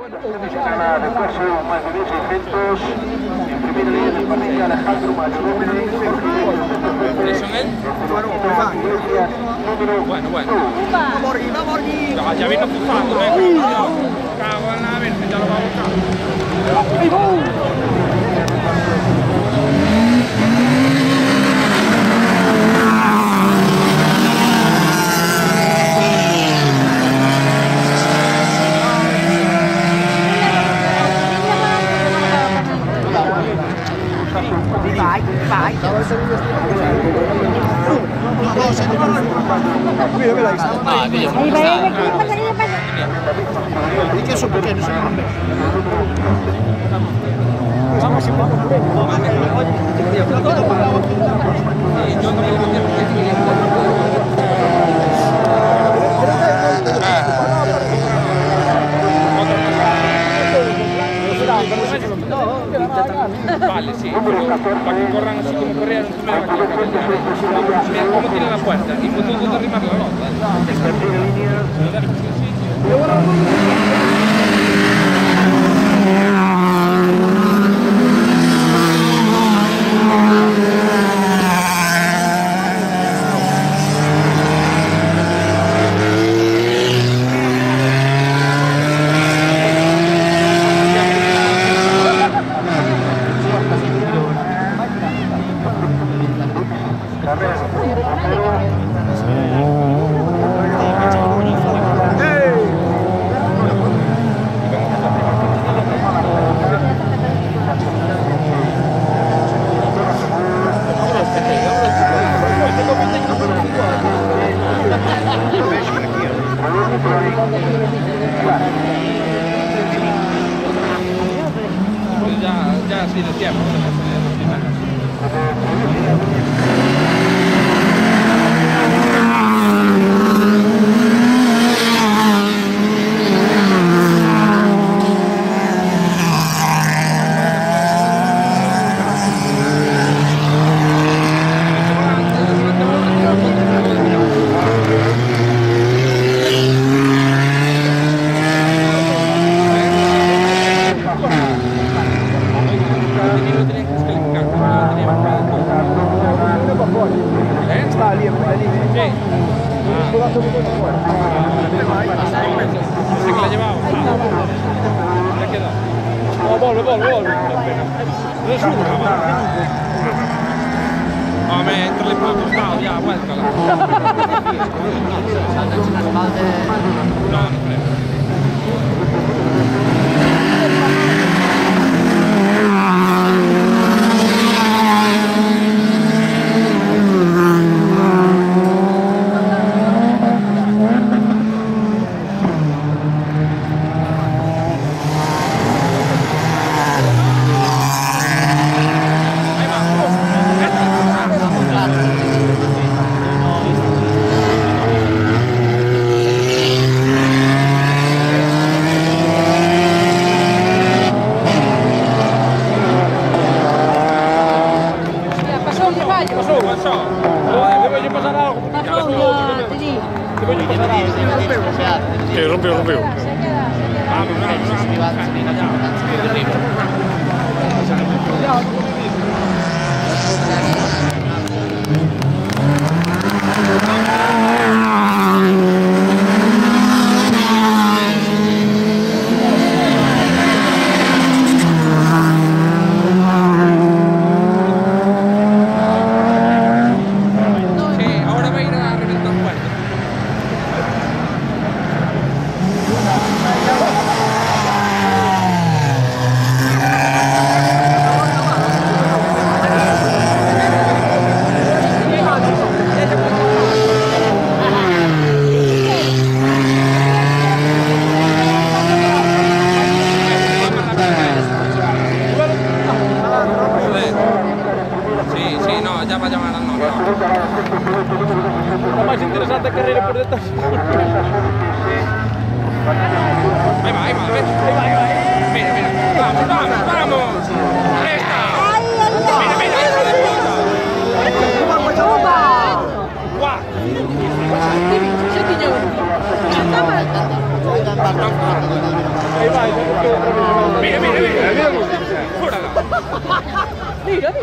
Gana después más de 1600. En primera línea del partido Alejandro Mayo López. Bueno. Ya vino pufando, cago en la verde, ya lo va a buscar. Vai. Di che sono pequeños, Vale, sí, pero para que corran así como corrieron, mira cómo tiene la puerta y pues todo arrimar la nota. Ya sí, lo tiempo. Entrale por otro lado, ya, vuélcala. No creo. Rompeu. La más interesante carrera por detrás. Ahí va. Mira. Vamos. Esta. Mira, hijo de puta. Guau. Ahí va. Mira, mira, mira. Júralo. Mira,